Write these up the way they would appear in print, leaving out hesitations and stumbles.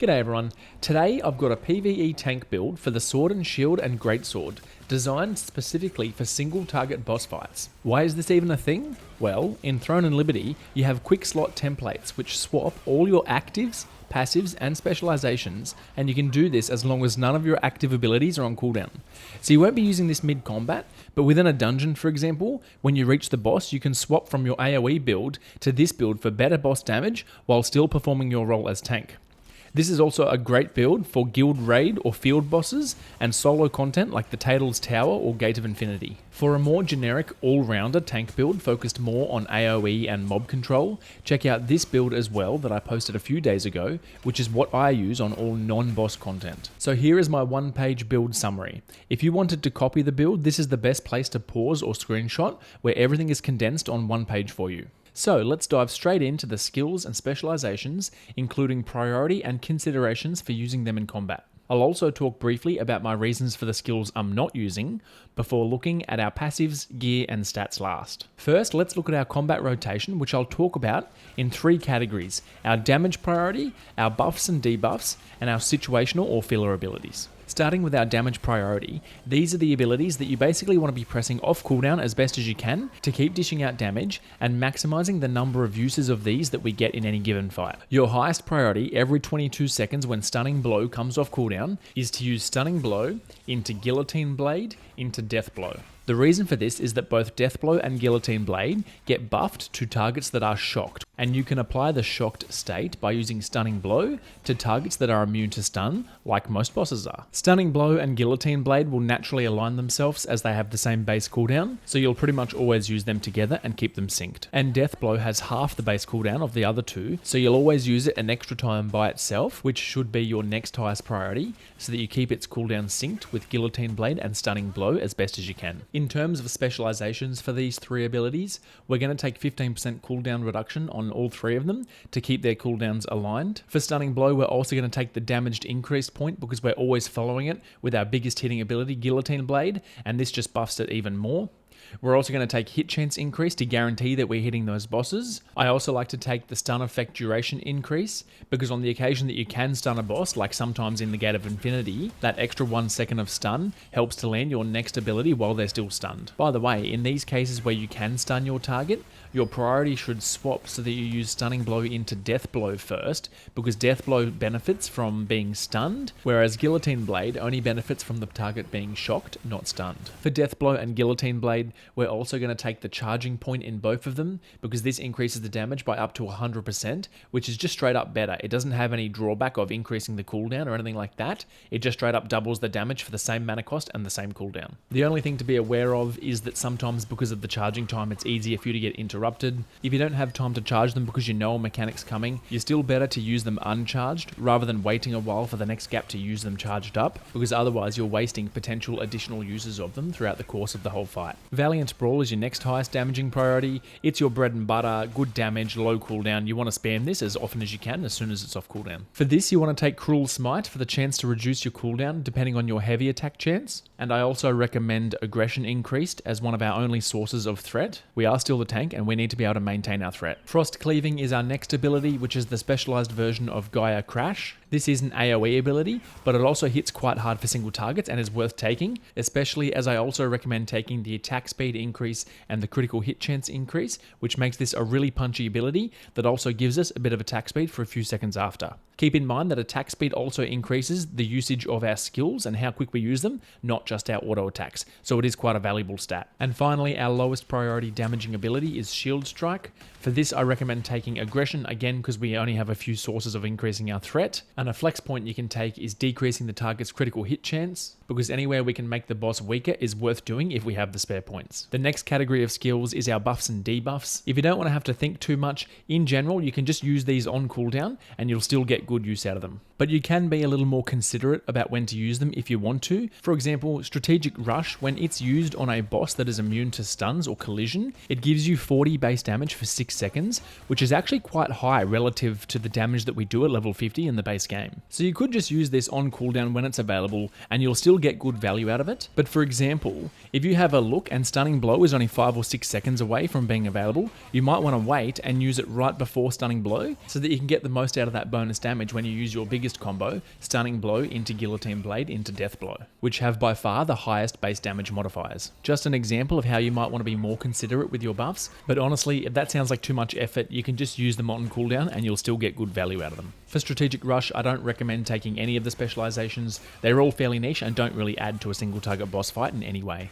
G'day everyone, today I've got a PVE tank build for the Sword and Shield and Greatsword, designed specifically for single target boss fights. Why is this even a thing? Well, in Throne and Liberty, you have quick slot templates which swap all your actives, passives and specialisations, and you can do this as long as none of your active abilities are on cooldown. So you won't be using this mid-combat, but within a dungeon for example, when you reach the boss you can swap from your AoE build to this build for better boss damage while still performing your role as tank. This is also a great build for guild raid or field bosses and solo content like the Tadel's Tower or Gate of Infinity. For a more generic all-rounder tank build focused more on AoE and mob control, check out this build as well that I posted a few days ago, which is what I use on all non-boss content. So here is my one-page build summary. If you wanted to copy the build, this is the best place to pause or screenshot where everything is condensed on one page for you. So let's dive straight into the skills and specializations, including priority and considerations for using them in combat. I'll also talk briefly about my reasons for the skills I'm not using, before looking at our passives, gear and stats last. First, let's look at our combat rotation, which I'll talk about in three categories: our damage priority, our buffs and debuffs, and our situational or filler abilities. Starting with our damage priority, these are the abilities that you basically want to be pressing off cooldown as best as you can to keep dishing out damage and maximizing the number of uses of these that we get in any given fight. Your highest priority every 22 seconds when Stunning Blow comes off cooldown is to use Stunning Blow into Guillotine Blade into Death Blow. The reason for this is that both Death Blow and Guillotine Blade get buffed to targets that are shocked, and you can apply the shocked state by using Stunning Blow to targets that are immune to stun, like most bosses are. Stunning Blow and Guillotine Blade will naturally align themselves as they have the same base cooldown, so you'll pretty much always use them together and keep them synced. And Death Blow has half the base cooldown of the other two, so you'll always use it an extra time by itself, which should be your next highest priority, so that you keep its cooldown synced with Guillotine Blade and Stunning Blow as best as you can. In terms of specializations for these three abilities, we're going to take 15% cooldown reduction on all three of them to keep their cooldowns aligned. For Stunning Blow, we're also going to take the damaged increased point because we're always following it with our biggest hitting ability, Guillotine Blade, and this just buffs it even more. We're also going to take hit chance increase to guarantee that we're hitting those bosses. I also like to take the stun effect duration increase because on the occasion that you can stun a boss, like sometimes in the Gate of Infinity, that extra 1 second of stun helps to land your next ability while they're still stunned. By the way, in these cases where you can stun your target, your priority should swap so that you use Stunning Blow into Death Blow first, because Death Blow benefits from being stunned, whereas Guillotine Blade only benefits from the target being shocked, not stunned. For Death Blow and Guillotine Blade, we're also going to take the charging point in both of them, because this increases the damage by up to 100%, which is just straight up better. It doesn't have any drawback of increasing the cooldown or anything like that. It just straight up doubles the damage for the same mana cost and the same cooldown. The only thing to be aware of is that sometimes because of the charging time, it's easier for you to get interrupted. If you don't have time to charge them because you know a mechanic's coming, you're still better to use them uncharged rather than waiting a while for the next gap to use them charged up, because otherwise you're wasting potential additional uses of them throughout the course of the whole fight. Valiant Brawl is your next highest damaging priority. It's your bread and butter, good damage, low cooldown. You want to spam this as often as you can as soon as it's off cooldown. For this you want to take Cruel Smite for the chance to reduce your cooldown depending on your heavy attack chance, and I also recommend Aggression Increased as one of our only sources of threat. We are still the tank and we need to be able to maintain our threat. Frost Cleaving is our next ability, which is the specialized version of Gaia Crash. This is an AoE ability, but it also hits quite hard for single targets and is worth taking, especially as I also recommend taking the attack speed increase and the critical hit chance increase, which makes this a really punchy ability that also gives us a bit of attack speed for a few seconds after. Keep in mind that attack speed also increases the usage of our skills and how quick we use them, not just our auto attacks, so it is quite a valuable stat. And finally, our lowest priority damaging ability is Shield Strike. For this I recommend taking Aggression, again because we only have a few sources of increasing our threat, and a flex point you can take is decreasing the target's critical hit chance, because anywhere we can make the boss weaker is worth doing if we have the spare points. The next category of skills is our buffs and debuffs. If you don't want to have to think too much, in general you can just use these on cooldown and you'll still get good use out of them. But you can be a little more considerate about when to use them if you want to. For example, Strategic Rush, when it's used on a boss that is immune to stuns or collision, it gives you 40 base damage for 6 seconds, which is actually quite high relative to the damage that we do at level 50 in the base game. So you could just use this on cooldown when it's available, and you'll still get good value out of it. But for example, if you have a look and Stunning Blow is only 5 or 6 seconds away from being available, you might want to wait and use it right before Stunning Blow so that you can get the most out of that bonus damage when you use your biggest combo, Stunning Blow into Guillotine Blade into Death Blow, which have by far the highest base damage modifiers. Just an example of how you might want to be more considerate with your buffs, but honestly, if that sounds like too much effort, you can just use them on cooldown and you'll still get good value out of them. For Strategic Rush, I don't recommend taking any of the specializations. They're all fairly niche and don't really add to a single target boss fight in any way.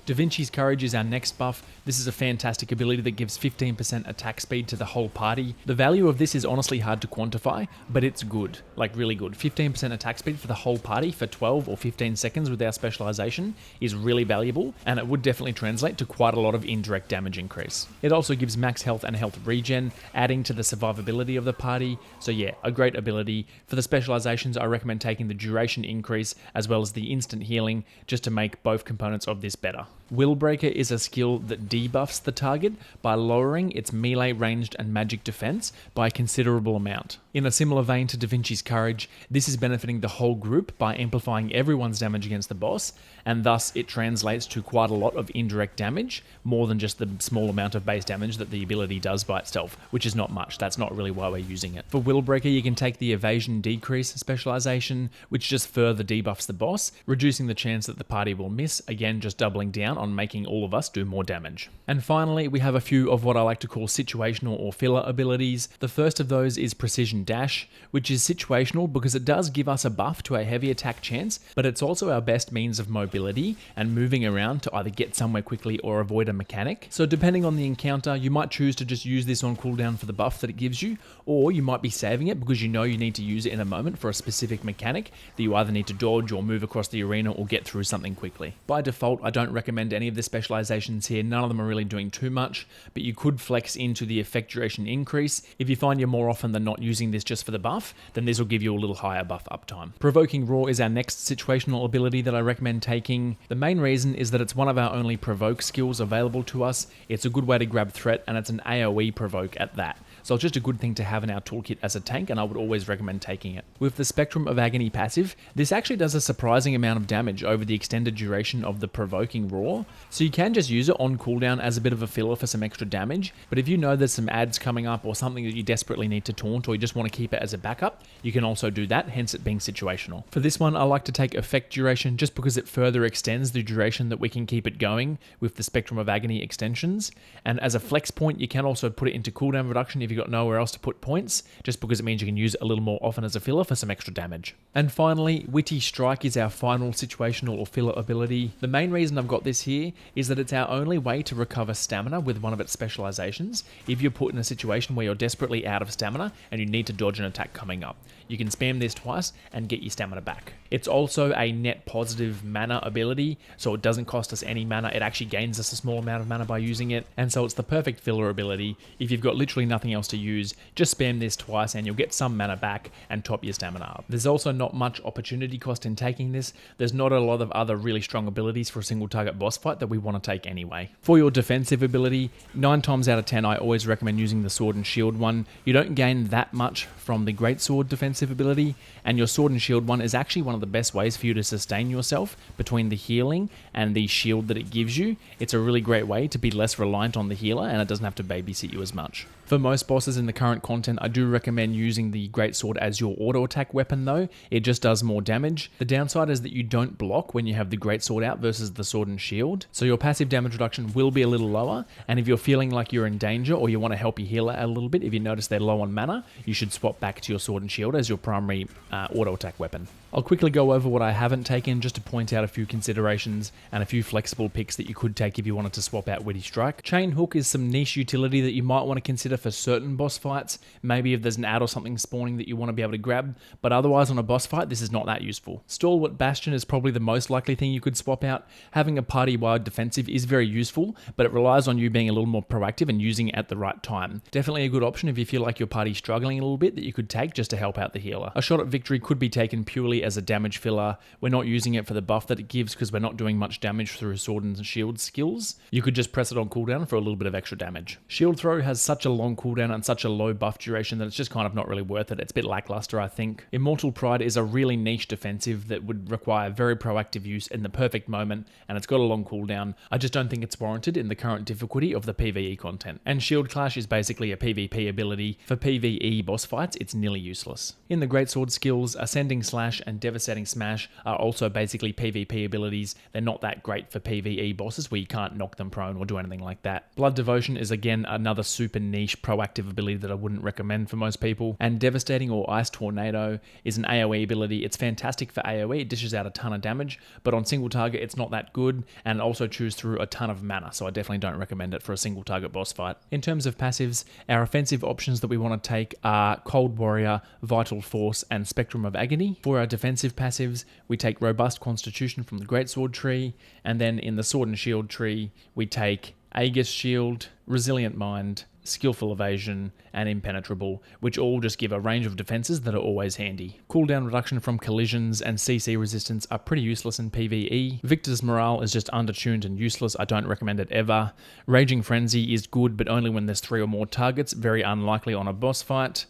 Da Vinci's Courage is our next buff. This is a fantastic ability that gives 15% attack speed to the whole party. The value of this is honestly hard to quantify, but it's good, like really good. 15% attack speed for the whole party for 12 or 15 seconds with our specialization is really valuable, and it would definitely translate to quite a lot of indirect damage increase. It also gives max health and health regen, adding to the survivability of the party. So yeah, a great ability. For the specializations, I recommend taking the duration increase as well as the instant healing just to make both components of this better. Willbreaker is a skill that debuffs the target by lowering its melee, ranged, and magic defense by a considerable amount. In a similar vein to Da Vinci's Courage, this is benefiting the whole group by amplifying everyone's damage against the boss, and thus it translates to quite a lot of indirect damage, more than just the small amount of base damage that the ability does by itself, which is not much. That's not really why we're using it. For Willbreaker, you can take the Evasion Decrease specialization, which just further debuffs the boss, reducing the chance that the party will miss, again just doubling down on making all of us do more damage. And finally, we have a few of what I like to call situational or filler abilities. The first of those is Precision Dash, which is situational because it does give us a buff to a heavy attack chance, but it's also our best means of mobility and moving around to either get somewhere quickly or avoid a mechanic. So depending on the encounter, you might choose to just use this on cooldown for the buff that it gives you, or you might be saving it because you know you need to use it in a moment for a specific mechanic that you either need to dodge or move across the arena or get through something quickly. By default, I don't recommend any of the specializations here. None of them are really doing too much, but you could flex into the effect duration increase. If you find you're more often than not using this just for the buff, then this will give you a little higher buff uptime. Provoking Roar is our next situational ability that I recommend taking. The main reason is that it's one of our only provoke skills available to us. It's a good way to grab threat, and it's an AoE provoke at that. So it's just a good thing to have in our toolkit as a tank, and I would always recommend taking it. With the Spectrum of Agony passive, this actually does a surprising amount of damage over the extended duration of the Provoking Roar, so you can just use it on cooldown as a bit of a filler for some extra damage, but if you know there's some ads coming up or something that you desperately need to taunt or you just want to keep it as a backup, you can also do that, hence it being situational. For this one, I like to take Effect Duration just because it further extends the duration that we can keep it going with the Spectrum of Agony extensions, and as a flex point, you can also put it into cooldown reduction if you've got nowhere else to put points, just because it means you can use it a little more often as a filler for some extra damage. And finally, Witty Strike is our final situational or filler ability. The main reason I've got this here is that it's our only way to recover stamina with one of its specializations if you're put in a situation where you're desperately out of stamina and you need to dodge an attack coming up. You can spam this twice and get your stamina back. It's also a net positive mana ability, so it doesn't cost us any mana. It actually gains us a small amount of mana by using it, and so it's the perfect filler ability. If you've got literally nothing else to use, just spam this twice and you'll get some mana back and top your stamina up. There's also not much opportunity cost in taking this. There's not a lot of other really strong abilities for a single target boss fight that we want to take anyway. For your defensive ability, 9 times out of 10 I always recommend using the Sword and Shield one. You don't gain that much from the Greatsword defensive ability, and your Sword and Shield one is actually one of the best ways for you to sustain yourself between the healing and the shield that it gives you. It's a really great way to be less reliant on the healer, and it doesn't have to babysit you as much. For most bosses in the current content, I do recommend using the Greatsword as your auto attack weapon though. It just does more damage. The downside is that you don't block when you have the Greatsword out versus the Sword and Shield, so your passive damage reduction will be a little lower, and if you're feeling like you're in danger or you want to help your healer out a little bit, if you notice they're low on mana, you should swap back to your Sword and Shield as your primary auto attack weapon. I'll quickly go over what I haven't taken just to point out a few considerations and a few flexible picks that you could take if you wanted to swap out Witty Strike. Chain Hook is some niche utility that you might want to consider for certain boss fights, maybe if there's an ad or something spawning that you want to be able to grab, but otherwise on a boss fight this is not that useful. Stalwart Bastion is probably the most likely thing you could swap out. Having a party-wide defensive is very useful, but it relies on you being a little more proactive and using it at the right time. Definitely a good option if you feel like your party's struggling a little bit that you could take just to help out the healer. A Shot at Victory could be taken purely as a damage filler. We're not using it for the buff that it gives because we're not doing much damage through Sword and Shield skills. You could just press it on cooldown for a little bit of extra damage. Shield Throw has such a long long cooldown and such a low buff duration that it's just kind of not really worth it. It's a bit lackluster, I think. Immortal Pride is a really niche defensive that would require very proactive use in the perfect moment, and it's got a long cooldown. I just don't think it's warranted in the current difficulty of the PvE content. And Shield Clash is basically a PvP ability. For PvE boss fights, it's nearly useless. In the Greatsword skills, Ascending Slash and Devastating Smash are also basically PvP abilities. They're not that great for PvE bosses where you can't knock them prone or do anything like that. Blood Devotion is again another super niche proactive ability that I wouldn't recommend for most people. And Devastating or Ice Tornado is an AoE ability. It's fantastic for AoE, it dishes out a ton of damage, but on single target it's not that good, and it also chews through a ton of mana, so I definitely don't recommend it for a single target boss fight. In terms of passives, our offensive options that we want to take are Cold Warrior, Vital Force, and Spectrum of Agony. For our defensive passives, we take Robust Constitution from the Greatsword tree, and then in the Sword and Shield tree, we take Aegis Shield, Resilient Mind, Skillful Evasion, and Impenetrable, which all just give a range of defenses that are always handy. Cooldown reduction from collisions and CC resistance are pretty useless in PvE. Victor's Morale is just undertuned and useless, I don't recommend it ever. Raging Frenzy is good, but only when there's 3 or more targets, very unlikely on a boss fight.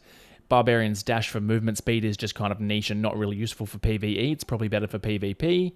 Barbarian's Dash for movement speed is just kind of niche and not really useful for PvE, it's probably better for PvP.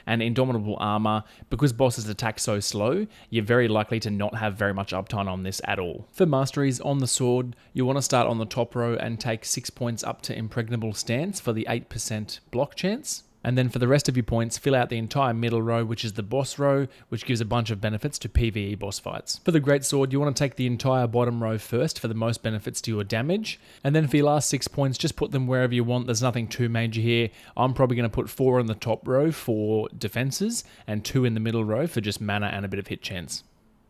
And Indomitable Armor, because bosses attack so slow, you're very likely to not have very much uptime on this at all. For masteries on the sword, you want to start on the top row and take 6 points up to Impregnable Stance for the 8% block chance. And then for the rest of your points, fill out the entire middle row, which is the boss row, which gives a bunch of benefits to PvE boss fights. For the Greatsword, you want to take the entire bottom row first for the most benefits to your damage. And then for your last 6 points, just put them wherever you want. There's nothing too major here. I'm probably going to put 4 in the top row for defenses and 2 in the middle row for just mana and a bit of hit chance.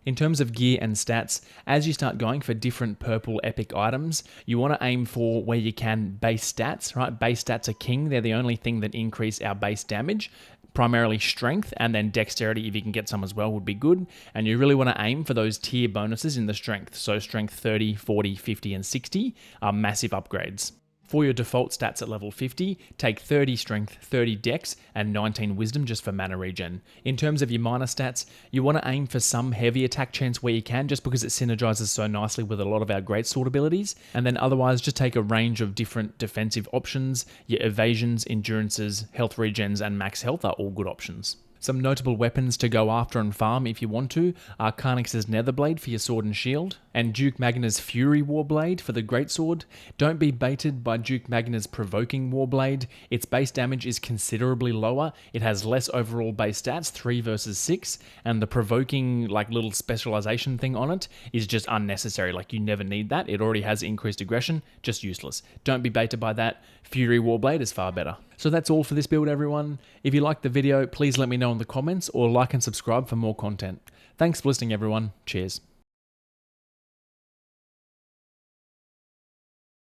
In terms of gear and stats, as you start going for different purple epic items, you want to aim for where you can base stats, right? Base stats are king. They're the only thing that increase our base damage. Primarily strength, and then dexterity, if you can get some as well, would be good. And you really want to aim for those tier bonuses in the strength. So strength 30, 40, 50, and 60 are massive upgrades. For your default stats at level 50, take 30 strength, 30 dex, and 19 wisdom just for mana regen. In terms of your minor stats, you want to aim for some heavy attack chance where you can, just because it synergizes so nicely with a lot of our greatsword abilities. And then otherwise, just take a range of different defensive options. Your evasions, endurances, health regens, and max health are all good options. Some notable weapons to go after and farm if you want to are Carnix's Netherblade for your sword and shield, and Duke Magna's Fury Warblade for the greatsword. Don't be baited by Duke Magna's Provoking Warblade. Its base damage is considerably lower, it has less overall base stats, 3 versus 6, and the Provoking little specialization thing on it is just unnecessary. You never need that, it already has increased aggression, just useless. Don't be baited by that. Fury Warblade is far better. So that's all for this build, everyone. If you liked the video, please let me know in the comments or like and subscribe for more content. Thanks for listening, everyone. Cheers.